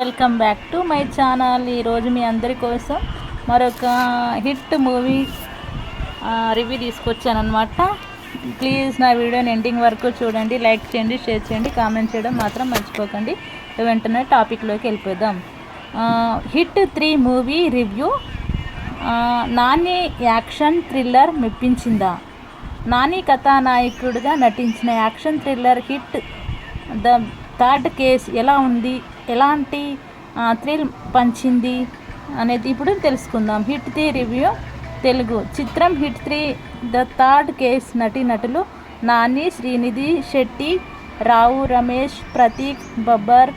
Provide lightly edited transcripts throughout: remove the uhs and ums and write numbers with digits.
Welcome back to my channel. ఈరోజు మీ అందరి కోసం మరొక హిట్ మూవీ రివ్యూ తీసుకొచ్చానమాట. ప్లీజ్ నా వీడియోని ఎండింగ్ వరకు చూడండి, లైక్ చేయండి, షేర్ చేయండి, కామెంట్ చేయడం మాత్రం మర్చిపోకండి. వెంటనే టాపిక్లోకి వెళ్ళిపోదాం. Hit 3 movie review. Nani action thriller మెప్పించిందా? నాని కథానాయకుడిగా నటించిన action thriller hit the third case ఎలా ఉంది, ఎలాంటి థ్రిల్ పంచింది అనేది ఇప్పుడు తెలుసుకుందాం. Hit 3 review Telugu. చిత్రం హిట్ 3 ద థర్డ్ కేస్. నటులు నాని, శ్రీనిధి శెట్టి, రావు రమేష్, ప్రతీక్, బబ్బర్,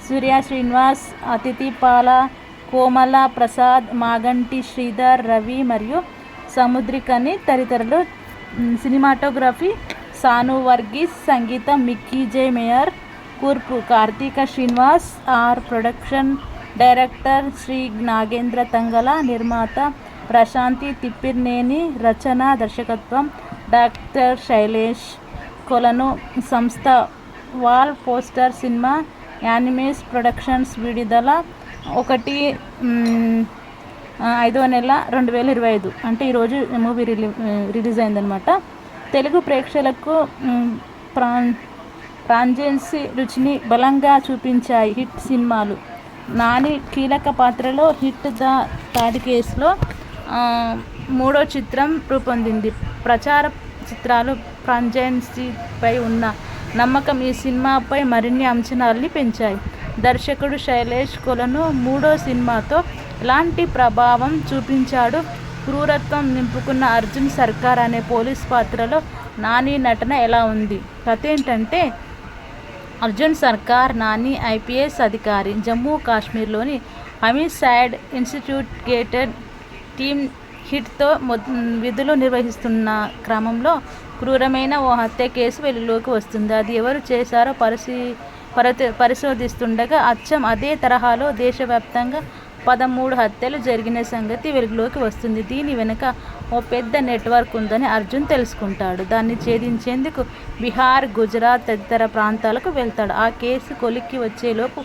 సూర్య శ్రీనివాస్, అతిథి పాల, కోమల ప్రసాద్, మాగంటి శ్రీధర్, రవి మరియు సముద్రికని తదితరులు. సినిమాటోగ్రఫీ సాను వర్గీస్, సంగీతం మిక్కీ జే మేయర్, కూర్పు Karthika Srinivas, art production director Shri Nagendra Tangala, నిర్మాత ప్రశాంతి తిప్పిర్నేని, రచన దర్శకత్వం డాక్టర్ శైలేష్ కొలను, సంస్థ wall poster cinema unanimous productions. విడుదల 1/5/2025 అంటే ఈరోజు మూవీ రిలీజ్ అయిందనమాట. తెలుగు ప్రేక్షకులకు ఫ్రాంచైజీ రుచిని బలంగా చూపించాయి హిట్ సినిమాలు. నాని కీలక పాత్రలో హిట్ ద థర్డ్ కేసులో 3వ చిత్రం రూపొందింది. ప్రచార చిత్రాలు ఫ్రాంచైజీపై ఉన్న నమ్మకం ఈ సినిమాపై మరిన్ని అంచనాల్ని పెంచాయి. దర్శకుడు శైలేష్ కొలను 3వ సినిమాతో ఎలాంటి ప్రభావం చూపించాడు? క్రూరత్వం నింపుకున్న అర్జున్ సర్కార్ అనే పోలీస్ పాత్రలో నాని నటన ఎలా ఉంది? కథ ఏంటంటే, అర్జున్ సర్కార్ నాని ఐపీఎస్ అధికారి. జమ్మూ కాశ్మీర్లోని హమీసైడ్ ఇన్వెస్టిగేటివ్ టీమ్ హిట్తో విధులు నిర్వహిస్తున్న క్రమంలో క్రూరమైన ఓ హత్య కేసు వెలుగులోకి వస్తుంది. అది ఎవరు చేశారో పరిశోధిస్తుండగా అచ్చం అదే తరహాలో దేశవ్యాప్తంగా 13 హత్యలు జరిగిన సంగతి వెలుగులోకి వస్తుంది. దీని వెనుక ఓ పెద్ద నెట్వర్క్ ఉందని అర్జున్ తెలుసుకుంటాడు. దాన్ని ఛేదించేందుకు బీహార్, గుజరాత్ తదితర ప్రాంతాలకు వెళ్తాడు. ఆ కేసు కొలిక్కి వచ్చేలోపు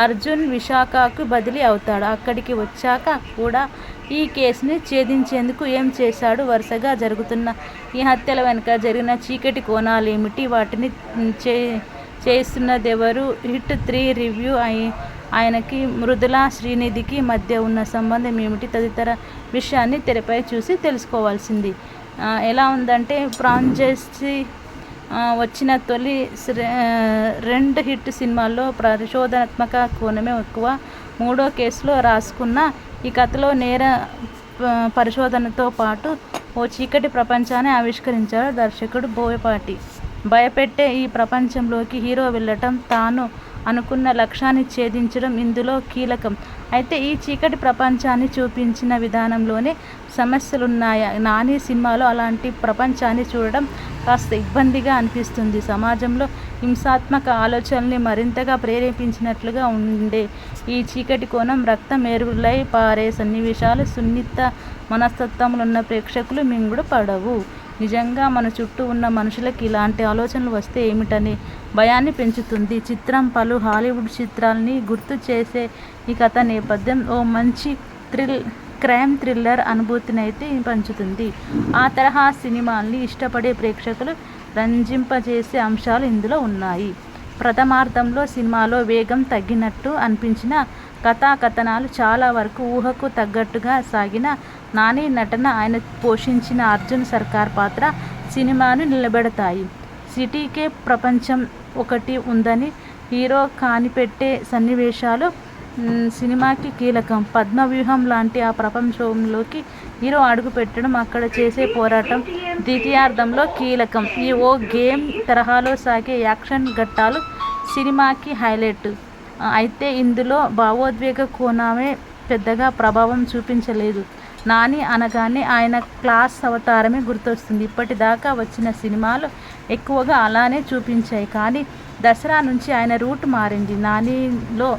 అర్జున్ విశాఖకు బదిలీ అవుతాడు. అక్కడికి వచ్చాక కూడా ఈ కేసుని ఛేదించేందుకు ఏం చేశాడు? వరుసగా జరుగుతున్న ఈ హత్యల వెనుక జరిగిన చీకటి కోణాలేమిటి? వాటిని చేస్తున్నదెవరు? Hit 3 review. ఆయనకి మృదుల, శ్రీనిధికి మధ్య ఉన్న సంబంధం ఏమిటి? తదితర విషయాన్ని తెరపై చూసి తెలుసుకోవాల్సింది. ఎలా ఉందంటే, ఫ్రాంచైజీ వచ్చిన తొలి 2 హిట్ సినిమాల్లో పరిశోధనాత్మక కోణమే ఎక్కువ. 3వ కేసులో రాసుకున్న ఈ కథలో నేర పరిశోధనతో పాటు ఓ చీకటి ప్రపంచాన్ని ఆవిష్కరించాడు దర్శకుడు బోయపాటి. భయపెట్టే ఈ ప్రపంచంలోకి హీరో వెళ్ళటం, తాను అనుకున్న లక్ష్యాన్ని ఛేదించడం ఇందులో కీలకం. అయితే ఈ చీకటి ప్రపంచాన్ని చూపించిన విధానంలోనే సమస్యలున్నాయా? నాని సినిమాలో అలాంటి ప్రపంచాన్ని చూడడం కాస్త ఇబ్బందిగా అనిపిస్తుంది. సమాజంలో హింసాత్మక ఆలోచనల్ని మరింతగా ప్రేరేపించినట్లుగా ఉండే ఈ చీకటి కోణం, రక్తం ఏరులై పారే సన్నివేశాలు సున్నిత మనస్తత్వములున్న ప్రేక్షకులు మింగుడు పడవు. నిజంగా మన చుట్టూ ఉన్న మనుషులకి ఇలాంటి ఆలోచనలు వస్తే ఏమిటనే భయాన్ని పెంచుతుంది. చిత్రం పలు హాలీవుడ్ చిత్రాలని గుర్తు చేసే ఈ కథ నేపథ్యం ఓ మంచి క్రైమ్ థ్రిల్లర్ అనుభూతినైతే పంచుతుంది. ఆ తరహా సినిమాల్ని ఇష్టపడే ప్రేక్షకులు రంజింపజేసే అంశాలు ఇందులో ఉన్నాయి. ప్రథమార్థంలో సినిమాలో వేగం తగ్గినట్టు అనిపించిన కథాకథనాలు చాలా వరకు ఊహకు తగ్గట్టుగా సాగిన నాని నటన, ఆయన పోషించిన అర్జున్ సర్కార్ పాత్ర సినిమాను నిలబెడతాయి. సిటీకే ప్రపంచం ఒకటి ఉందని హీరో కానిపెట్టే సన్నివేశాలు సినిమాకి కీలకం. పద్మవ్యూహం లాంటి ఆ ప్రపంచంలోకి హీరో అడుగుపెట్టడం, అక్కడ చేసే పోరాటం ద్వితీయార్థంలో కీలకం. ఈ ఓ గేమ్ తరహాలో సాగే యాక్షన్ ఘట్టాలు సినిమాకి హైలైట్. అయితే ఇందులో భావోద్వేగ కోణమే పెద్దగా ప్రభావం చూపించలేదు. నాని అనగానే ఆయన క్లాస్ అవతారమే గుర్తొస్తుంది. ఇప్పటిదాకా వచ్చిన సినిమాలు ఎక్కువగా అలానే చూపించాయి. కానీ దసరా నుంచి ఆయన రూట్ మారింది. నానిలో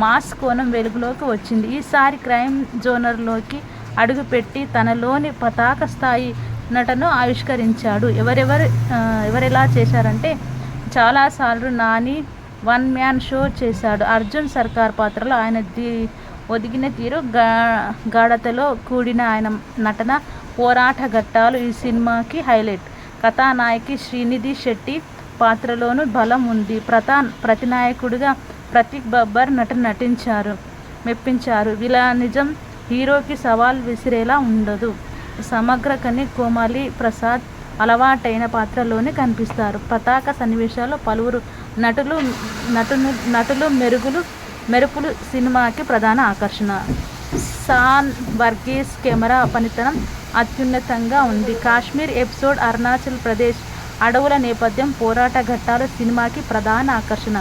మాస్ కోణం వెలుగులోకి వచ్చింది. ఈసారి క్రైమ్ జోనర్లోకి అడుగుపెట్టి తనలోని పతాక స్థాయి నటను ఆవిష్కరించాడు. ఎవరెలా చేశారంటే, చాలాసార్లు నాని వన్ మ్యాన్ షో చేశాడు. అర్జున్ సర్కార్ పాత్రలో ఆయన ఒదిగిన తీరు, గాఢతలో కూడిన ఆయన నటన, పోరాట ఘట్టాలు ఈ సినిమాకి హైలైట్. కథానాయకి శ్రీనిధి శెట్టి పాత్రలోనూ బలం ఉంది. ప్రతినాయకుడిగా ప్రతీక్ బబ్బర్ మెప్పించారు. విలనిజం హీరోకి సవాల్ విసిరేలా ఉండదు. సమగ్ర కని కోమలి ప్రసాద్ అలవాటైన పాత్రలోనే కనిపిస్తారు. పతాక సన్నివేశాల్లో పలువురు నటులు మెరుపులు సినిమాకి ప్రధాన ఆకర్షణ. సాన్ వర్గీస్ కెమెరా పనితనం అత్యున్నతంగా ఉంది. కాశ్మీర్ ఎపిసోడ్, అరుణాచల్ ప్రదేశ్ అడవుల నేపథ్యం, పోరాట ఘట్టాలు సినిమాకి ప్రధాన ఆకర్షణ.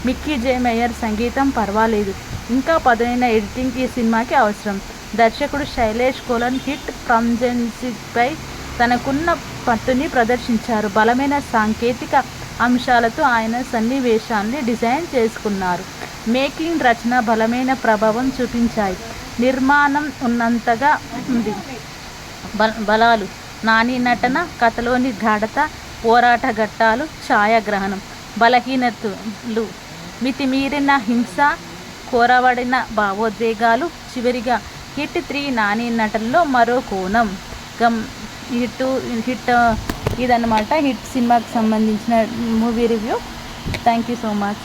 మిక్కీ జే మేయర్ సంగీతం పర్వాలేదు, ఇంకా పదునైన ఎడిటింగ్ ఈ సినిమాకి అవసరం. దర్శకుడు శైలేష్ కోలన్ హిట్ ఫ్రాంచైజీపై తనకున్న పట్టుని ప్రదర్శించారు. బలమైన సాంకేతిక అంశాలతో ఆయన సన్నివేశాన్ని డిజైన్ చేసుకున్నారు. మేకింగ్, రచన బలమైన ప్రభావం చూపించాయి. నిర్మాణం ఉన్నంతగా ఉంది. బలాలు నాని నటన, కథలోని గాఢత, పోరాట ఘట్టాలు, ఛాయాగ్రహణం. బలహీనతలు మితిమీరిన హింస, కోరబడిన భావోద్వేగాలు. చివరిగా హిట్ 3 నాని నటనలో మరో కోణం. ఇదన్నమాట హిట్ సినిమాకి సంబంధించిన movie review. Thank you so much.